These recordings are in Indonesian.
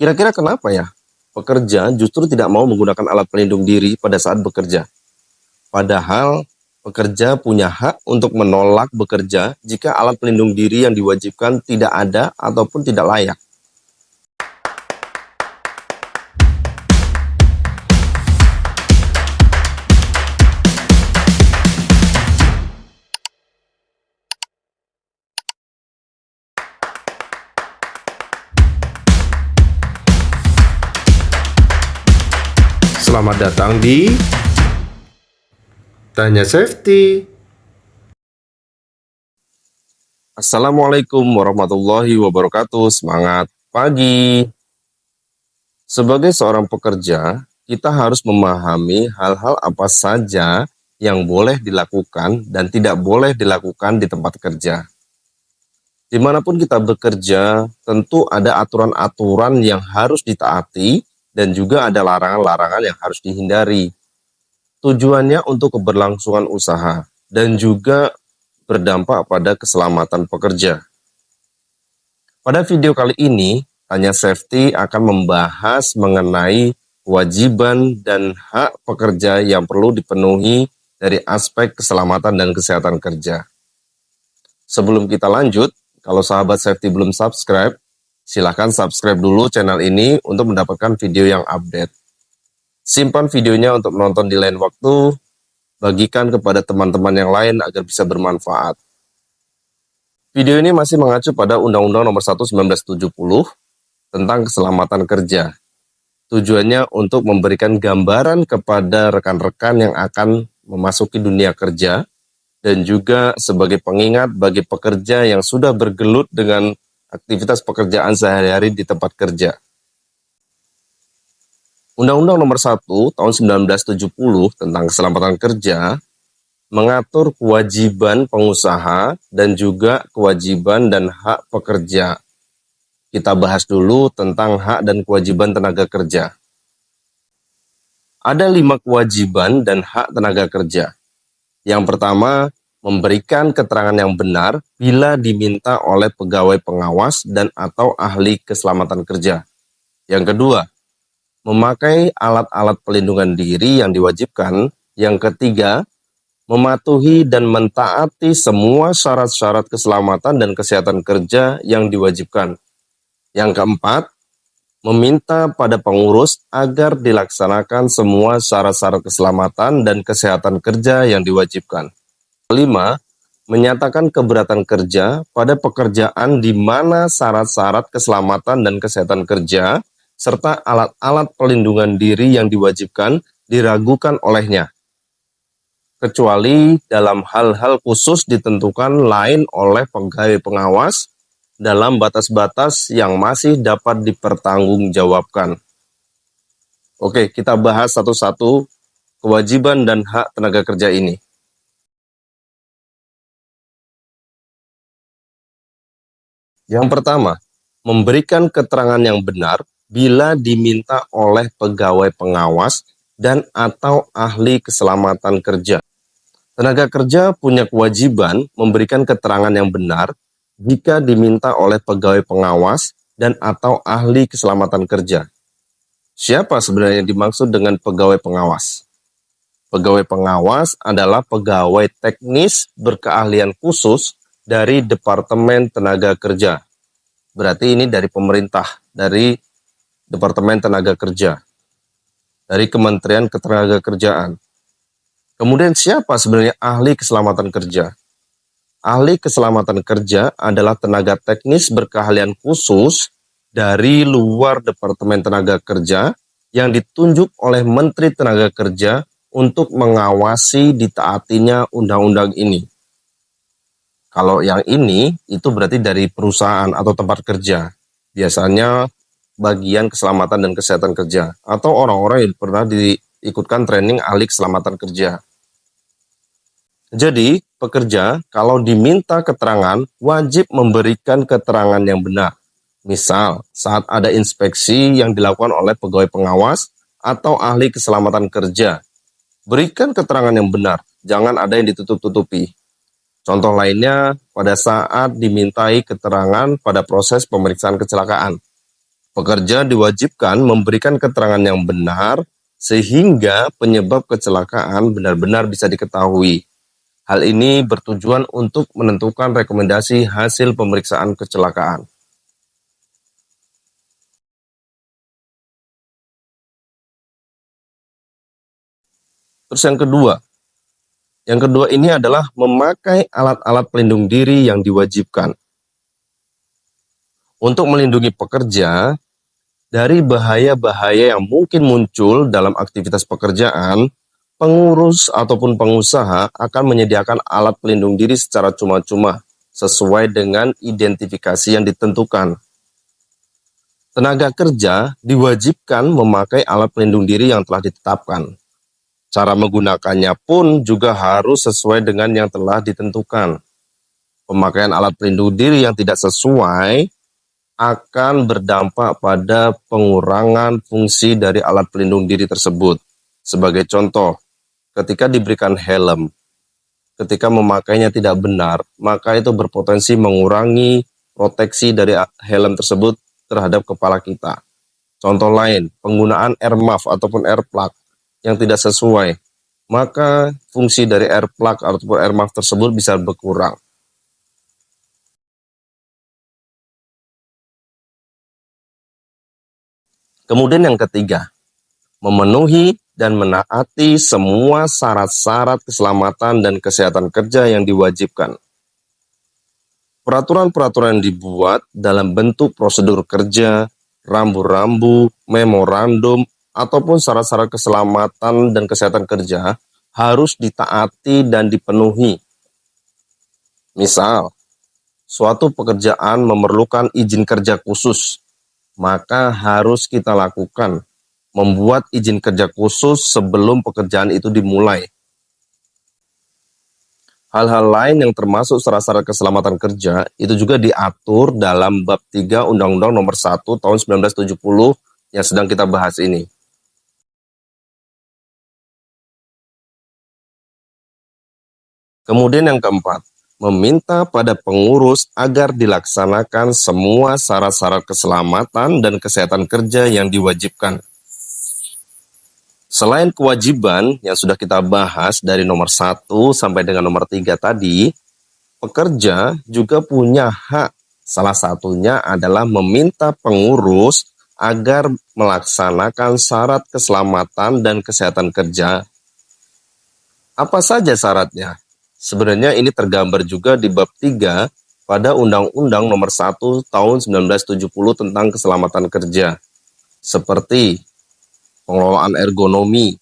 Kira-kira kenapa ya pekerja justru tidak mau menggunakan alat pelindung diri pada saat bekerja? Padahal pekerja punya hak untuk menolak bekerja jika alat pelindung diri yang diwajibkan tidak ada ataupun tidak layak. Selamat datang di Tanya Safety. Assalamualaikum warahmatullahi wabarakatuh. Semangat pagi. Sebagai seorang pekerja, kita harus memahami hal-hal apa saja yang boleh dilakukan dan tidak boleh dilakukan di tempat kerja. Dimanapun kita bekerja, tentu ada aturan-aturan yang harus ditaati dan juga ada larangan-larangan yang harus dihindari. Tujuannya untuk keberlangsungan usaha dan juga berdampak pada keselamatan pekerja. Pada video kali ini, Tanya Safety akan membahas mengenai kewajiban dan hak pekerja yang perlu dipenuhi dari aspek keselamatan dan kesehatan kerja. Sebelum kita lanjut, kalau sahabat safety belum subscribe, silahkan subscribe dulu channel ini untuk mendapatkan video yang update. Simpan videonya untuk menonton di lain waktu, bagikan kepada teman-teman yang lain agar bisa bermanfaat. Video ini masih mengacu pada Undang-Undang Nomor 1 1970 tentang keselamatan kerja. Tujuannya untuk memberikan gambaran kepada rekan-rekan yang akan memasuki dunia kerja, dan juga sebagai pengingat bagi pekerja yang sudah bergelut dengan aktivitas pekerjaan sehari-hari di tempat kerja. Undang-Undang Nomor 1 Tahun 1970 tentang keselamatan kerja mengatur kewajiban pengusaha dan juga kewajiban dan hak pekerja. Kita bahas dulu tentang hak dan kewajiban tenaga kerja. Ada 5 kewajiban dan hak tenaga kerja. Yang pertama, memberikan keterangan yang benar bila diminta oleh pegawai pengawas dan atau ahli keselamatan kerja. Yang kedua, memakai alat-alat pelindungan diri yang diwajibkan. Yang ketiga, mematuhi dan mentaati semua syarat-syarat keselamatan dan kesehatan kerja yang diwajibkan. Yang keempat, meminta pada pengurus agar dilaksanakan semua syarat-syarat keselamatan dan kesehatan kerja yang diwajibkan. Kelima, menyatakan keberatan kerja pada pekerjaan di mana syarat-syarat keselamatan dan kesehatan kerja serta alat-alat pelindungan diri yang diwajibkan diragukan olehnya, kecuali dalam hal-hal khusus ditentukan lain oleh pegawai pengawas dalam batas-batas yang masih dapat dipertanggungjawabkan. Oke, kita bahas satu-satu kewajiban dan hak tenaga kerja ini. Yang pertama, memberikan keterangan yang benar bila diminta oleh pegawai pengawas dan atau ahli keselamatan kerja. Tenaga kerja punya kewajiban memberikan keterangan yang benar jika diminta oleh pegawai pengawas dan atau ahli keselamatan kerja. Siapa sebenarnya yang dimaksud dengan pegawai pengawas? Pegawai pengawas adalah pegawai teknis berkeahlian khusus dari Departemen Tenaga Kerja. Berarti ini dari pemerintah, dari Departemen Tenaga Kerja, dari Kementerian Ketenagakerjaan. Kemudian siapa sebenarnya ahli keselamatan kerja? Ahli keselamatan kerja adalah tenaga teknis berkeahlian khusus dari luar Departemen Tenaga Kerja yang ditunjuk oleh Menteri Tenaga Kerja untuk mengawasi ditaatinya undang-undang ini. Kalau yang ini, itu berarti dari perusahaan atau tempat kerja. Biasanya bagian keselamatan dan kesehatan kerja, atau orang-orang yang pernah diikutkan training ahli keselamatan kerja. Jadi, pekerja kalau diminta keterangan wajib memberikan keterangan yang benar. Misal, saat ada inspeksi yang dilakukan oleh pegawai pengawas atau ahli keselamatan kerja, berikan keterangan yang benar, jangan ada yang ditutup-tutupi. Contoh lainnya, pada saat dimintai keterangan pada proses pemeriksaan kecelakaan. Pekerja diwajibkan memberikan keterangan yang benar sehingga penyebab kecelakaan benar-benar bisa diketahui. Hal ini bertujuan untuk menentukan rekomendasi hasil pemeriksaan kecelakaan. Terus yang kedua ini adalah memakai alat-alat pelindung diri yang diwajibkan. Untuk melindungi pekerja dari bahaya-bahaya yang mungkin muncul dalam aktivitas pekerjaan, pengurus ataupun pengusaha akan menyediakan alat pelindung diri secara cuma-cuma sesuai dengan identifikasi yang ditentukan. Tenaga kerja diwajibkan memakai alat pelindung diri yang telah ditetapkan. Cara menggunakannya pun juga harus sesuai dengan yang telah ditentukan. Pemakaian alat pelindung diri yang tidak sesuai akan berdampak pada pengurangan fungsi dari alat pelindung diri tersebut. Sebagai contoh, ketika diberikan helm, ketika memakainya tidak benar, maka itu berpotensi mengurangi proteksi dari helm tersebut terhadap kepala kita. Contoh lain, penggunaan air muff ataupun air plug yang tidak sesuai, maka fungsi dari air plug ataupun air muff tersebut bisa berkurang. Kemudian yang ketiga, memenuhi dan menaati semua syarat-syarat keselamatan dan kesehatan kerja yang diwajibkan. Peraturan-peraturan yang dibuat dalam bentuk prosedur kerja, rambu-rambu, memorandum, ataupun syarat-syarat keselamatan dan kesehatan kerja harus ditaati dan dipenuhi. Misal, suatu pekerjaan memerlukan izin kerja khusus, maka harus kita lakukan membuat izin kerja khusus sebelum pekerjaan itu dimulai. Hal-hal lain yang termasuk syarat-syarat keselamatan kerja itu juga diatur dalam bab 3 Undang-Undang Nomor 1 Tahun 1970 yang sedang kita bahas ini. Kemudian yang keempat, meminta pada pengurus agar dilaksanakan semua syarat-syarat keselamatan dan kesehatan kerja yang diwajibkan. Selain kewajiban yang sudah kita bahas dari nomor 1 sampai dengan nomor 3 tadi, pekerja juga punya hak. Salah satunya adalah meminta pengurus agar melaksanakan syarat keselamatan dan kesehatan kerja. Apa saja syaratnya? Sebenarnya ini tergambar juga di bab 3 pada Undang-Undang Nomor 1 Tahun 1970 tentang keselamatan kerja. Seperti pengelolaan ergonomi,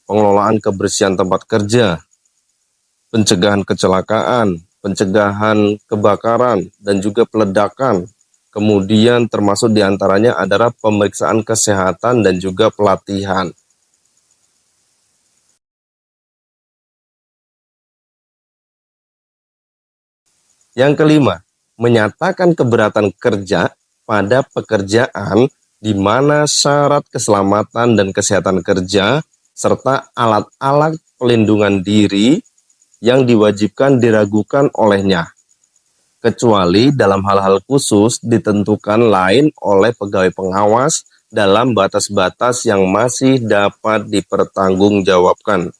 pengelolaan kebersihan tempat kerja, pencegahan kecelakaan, pencegahan kebakaran, dan juga peledakan. Kemudian termasuk diantaranya adalah pemeriksaan kesehatan dan juga pelatihan. Yang kelima, menyatakan keberatan kerja pada pekerjaan di mana syarat keselamatan dan kesehatan kerja serta alat-alat pelindungan diri yang diwajibkan diragukan olehnya, kecuali dalam hal-hal khusus ditentukan lain oleh pegawai pengawas dalam batas-batas yang masih dapat dipertanggungjawabkan.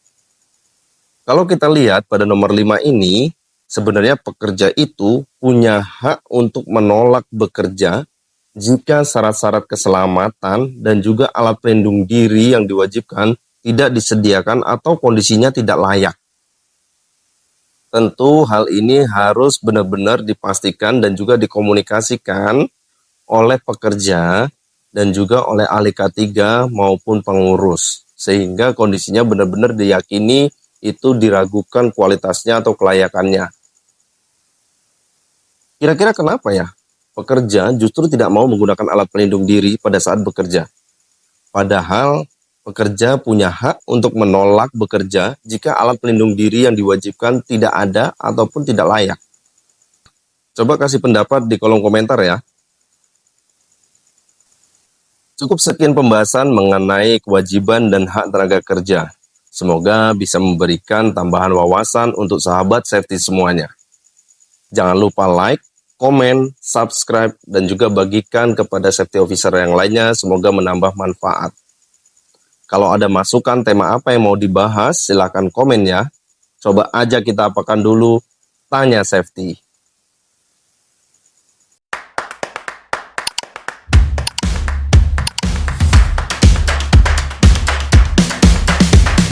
Kalau kita lihat pada nomor 5 ini, sebenarnya pekerja itu punya hak untuk menolak bekerja jika syarat-syarat keselamatan dan juga alat pelindung diri yang diwajibkan tidak disediakan atau kondisinya tidak layak. Tentu hal ini harus benar-benar dipastikan dan juga dikomunikasikan oleh pekerja dan juga oleh ahli K3 maupun pengurus, sehingga kondisinya benar-benar diyakini itu diragukan kualitasnya atau kelayakannya. Kira-kira kenapa ya pekerja justru tidak mau menggunakan alat pelindung diri pada saat bekerja? Padahal pekerja punya hak untuk menolak bekerja jika alat pelindung diri yang diwajibkan tidak ada ataupun tidak layak. Coba kasih pendapat di kolom komentar ya. Cukup sekian pembahasan mengenai kewajiban dan hak tenaga kerja. Semoga bisa memberikan tambahan wawasan untuk sahabat safety semuanya. Jangan lupa like, komen, subscribe, dan juga bagikan kepada safety officer yang lainnya. Semoga menambah manfaat. Kalau ada masukan tema apa yang mau dibahas, silahkan komen ya. Coba aja kita apakan dulu, tanya safety.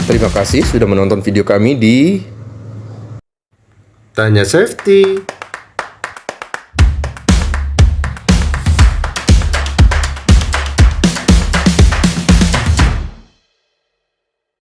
Terima kasih sudah menonton video kami di Tanya Safety.